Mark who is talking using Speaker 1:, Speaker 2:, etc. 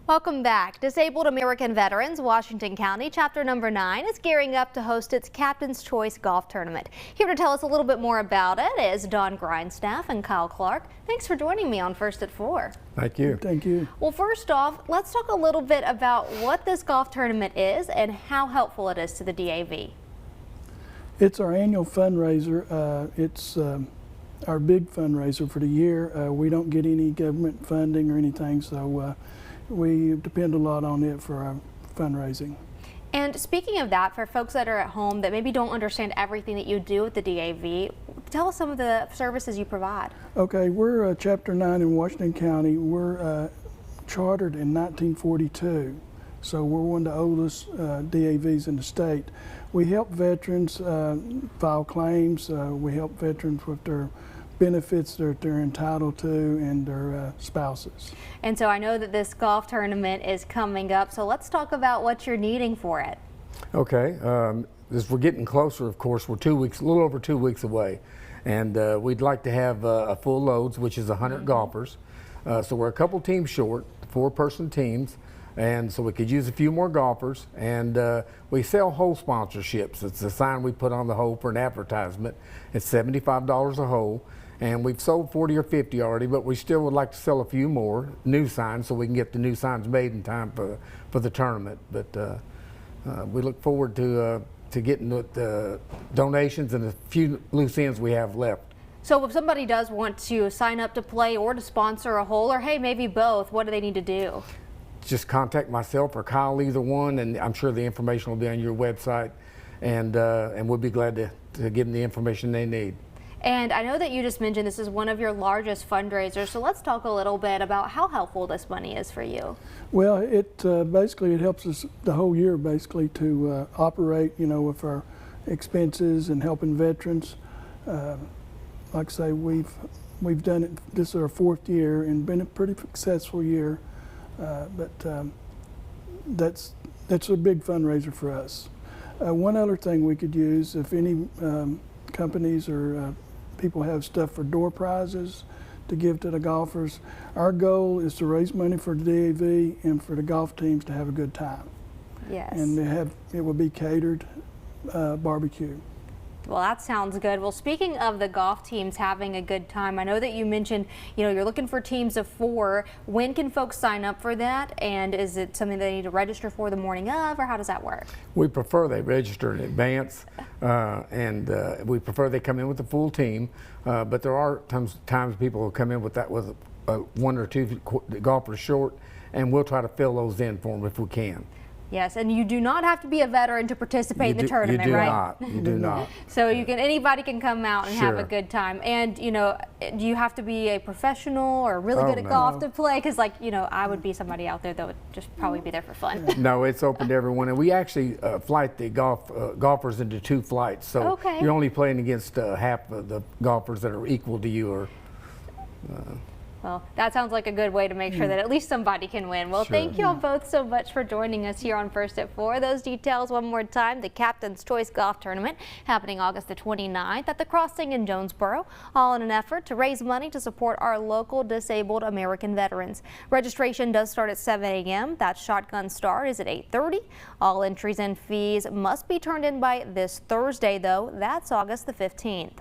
Speaker 1: Welcome back. Disabled American Veterans Washington County Chapter Number 9 is gearing up to host its Captain's Choice Golf Tournament. Here to tell us a little bit more about it is Don Grindstaff and Kyle Clark. Thanks for joining me on First at 4.
Speaker 2: Thank you.
Speaker 3: Thank you.
Speaker 1: Well, first off, let's talk a little bit about what this golf tournament is and how helpful it is to the DAV.
Speaker 3: It's our annual fundraiser. It's our big fundraiser for the year. We don't get any government funding or anything, so we depend a lot on it for our fundraising.
Speaker 1: And speaking of that, for folks that are at home that maybe don't understand everything that you do at the DAV, tell us some of the services you provide.
Speaker 3: Okay, we're Chapter 9 in Washington County. We're chartered in 1942, so we're one of the oldest DAVs in the state. We help veterans file claims. We help veterans with their benefits that they're entitled to and their spouses. And
Speaker 1: so I know that this golf tournament is coming up, so let's talk about what you're needing for it.
Speaker 2: Okay, as we're getting closer, of course, we're 2 weeks, a little over 2 weeks away, and we'd like to have a full loads, which is 100 golfers. So we're a couple teams short, 4-person teams, and so we could use a few more golfers. And we sell hole sponsorships. It's a sign we put on the hole for an advertisement. It's $75 a hole. And we've sold 40 or 50 already, but we still would like to sell a few more new signs so we can get the new signs made in time for the tournament. But we look forward to getting the donations and the few loose ends we have left.
Speaker 1: So if somebody does want to sign up to play or to sponsor a hole, or hey, maybe both, what do they need to do?
Speaker 2: Just contact myself or Kyle, either one, and I'm sure the information will be on your website, and we'll be glad to give them the information they need.
Speaker 1: And I know that you just mentioned this is one of your largest fundraisers, so let's talk a little bit about how helpful this money is for you.
Speaker 3: Well, it basically it helps us the whole year basically to operate, you know, with our expenses and helping veterans. Like I say, we've done it. This is our 4th year and been a pretty successful year. But that's a big fundraiser for us. One other thing we could use, if any companies or people have stuff for door prizes to give to the golfers, our goal is to raise money for the DAV and for the golf teams to have a good time.
Speaker 1: Yes.
Speaker 3: And it will be catered barbecue.
Speaker 1: Well, that sounds good. Well, speaking of the golf teams having a good time, I know that you mentioned, you know, you're looking for teams of 4. When can folks sign up for that? And is it something they need to register for the morning of, or how does that work?
Speaker 2: We prefer they register in advance, and we prefer they come in with the full team. But there are times people will come in with 1 or 2 golfers short, and we'll try to fill those in for them if we can.
Speaker 1: Yes, and you do not have to be a veteran to participate in the tournament, right?
Speaker 2: You do not.
Speaker 1: So anybody can come out and have a good time. And, you know, do you have to be a professional or really good at golf to play? Because, like, you know, I would be somebody out there that would just probably be there for fun.
Speaker 2: No, it's open to everyone. And we actually flight the golfers into 2 flights. So you're only playing against half of the golfers that are equal to you. Or
Speaker 1: well, that sounds like a good way to make sure that at least somebody can win. Well, thank you all both so much for joining us here on First at 4. Those details one more time: the Captain's Choice Golf Tournament happening August the 29th at the Crossing in Jonesborough, all in an effort to raise money to support our local disabled American veterans. Registration does start at 7 a.m. That shotgun start is at 8:30. All entries and fees must be turned in by this Thursday, though. That's August the 15th.